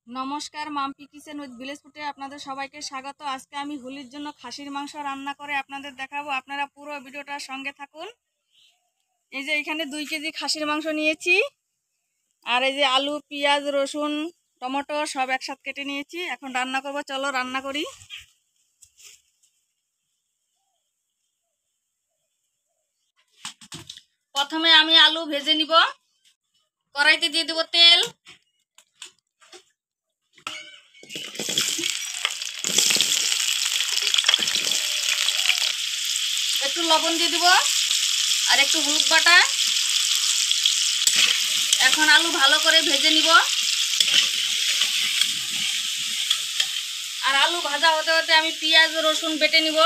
নমস্কার, Mampi kitchen with village ফুডে আপনাদের সবাইকে স্বাগত। আজকে আমি হোলির জন্য খাসির মাংস রান্না করে আপনাদের দেখাবো। আপনারা পুরো ভিডিওটার সঙ্গে থাকুন। এই যে এখানে 2 কেজি খাসির মাংস নিয়েছি, আর এই যে আলু, পেঁয়াজ, রসুন, টমেটো সব একসাথে কেটে নিয়েছি। এখন রান্না করব, চলো রান্না করি। প্রথমে আমি আলু ভেজে নিব। কড়াইতে দিয়ে দেব তেল, একটু লবণ দিয়ে দিব আর একটু হলুদ বাটা। এখন আলু ভালো করে ভেজে নিব, আর আলু ভাজা হতে হতে আমি পেঁয়াজ ও রসুন বেটে নিব।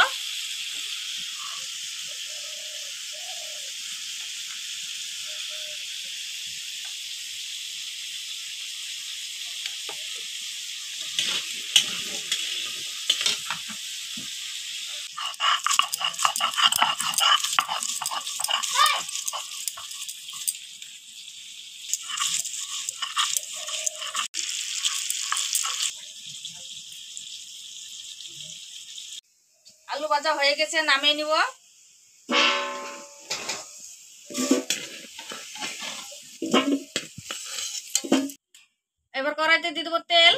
আলু ভাজা হয়ে গেছে, নামিয়ে নিব। এবার কড়াইতে দিয়ে দেবো তেল,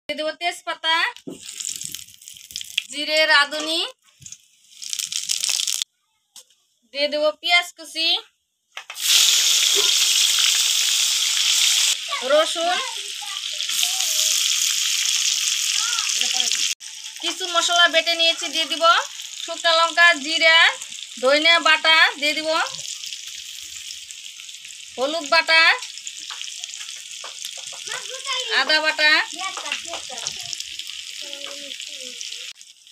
দিয়ে দেবো তেজপাতা, জিরে, রাঁধুনি, দিয়ে দেবো পেঁয়াজ কুচি, রসুন, কিছু মশলা বেটে নিয়েছি দিয়ে দিব। শুকনো লঙ্কা, জিরা, ধনিয়া বাটা দিয়ে দিব, হলুদ বাটা, আদা বাটা,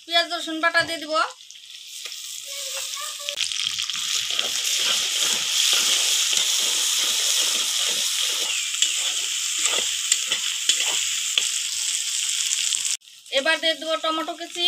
পেঁয়াজ রসুন বাটা দিয়ে দিব। এবার দিয়ে দেবো টমেটো কুচি,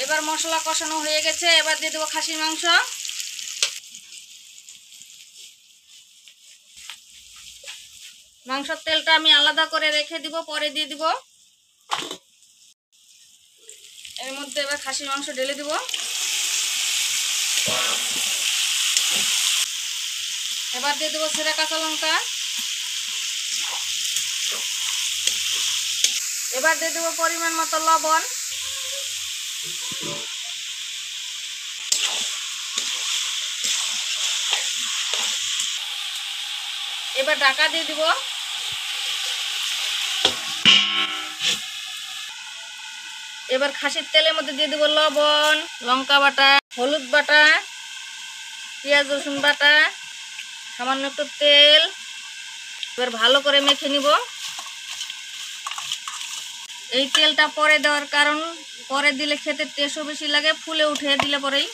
এবার মশলা কষানো হয়ে গেছে। এবার দিয়ে দেবো খাসির মাংস। মাংসের তেলটা আমি আলাদা করে রেখে দিব, পরে দিয়ে দিব। এর মধ্যে এবার খাসির মাংস ঢেলে দিব। এবার দিয়ে দেবো ছেঁড়া কাঁচা লঙ্কা। এবার দিয়ে দেবো পরিমাণ মতো লবণ। এবার ঢাকা দিয়ে দিব। এবার খাসির তেলের মধ্যে দিয়ে দেবো লবণ, লঙ্কা বাটা, হলুদ বাটা, পেঁয়াজ রসুন বাটা, সামান্য একটু তেল। এবার ভালো করে মেখে নিব। এই তেলটা পরে দেওয়ার কারণ, পরে দিলে খেতে টেস্টও বেশি লাগে, ফুলে উঠে দিলে পরেই।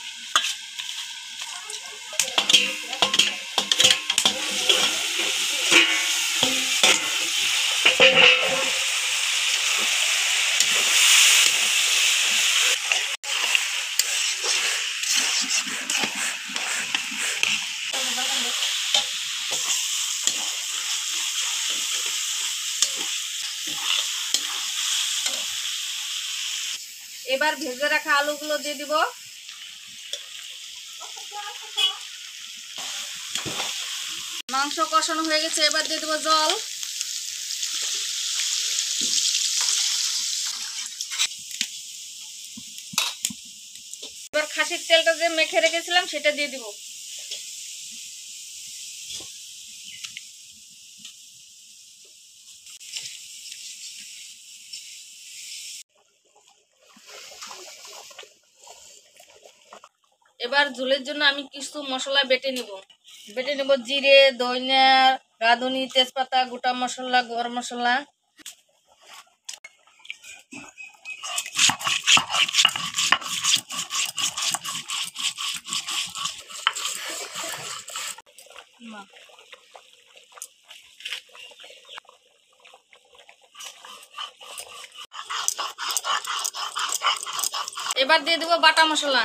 এবার ভেজে রাখা আলুগুলো দিয়ে দিব। মাংস কষানো হয়ে গেছে, এবার দিয়ে দেবো জল। এবার খাসির তেলটা যে মেখে রেখেছিলাম সেটা দিয়ে দিব। এবার ঝোলের জন্য আমি কিছু মশলা বেটে নিব। জিরে, ধনিয়া, রাঁধুনি, তেজপাতা, গোটা মশলা, গরম মশলা। মা, এবার দিয়ে দেবো বাটা মশলা।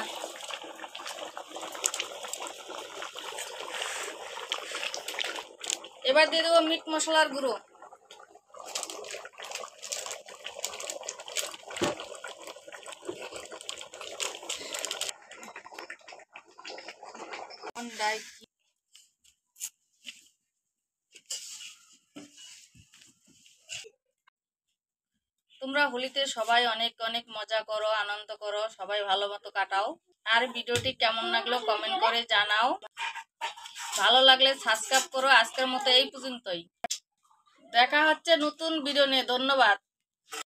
এবার দিয়ে দেবো মিট মশলার গুঁড়ো। তোমরা হোলিতে সবাই অনেক অনেক মজা করো, আনন্দ করো, সবাই ভালো মতো কাটাও। আর ভিডিওটি কেমন লাগলো কমেন্ট করে জানাও। ভালো লাগলে সাবস্ক্রাইব করো। আজকের মতো এই পর্যন্তই। দেখা হচ্ছে নতুন ভিডিও নিয়ে। ধন্যবাদ।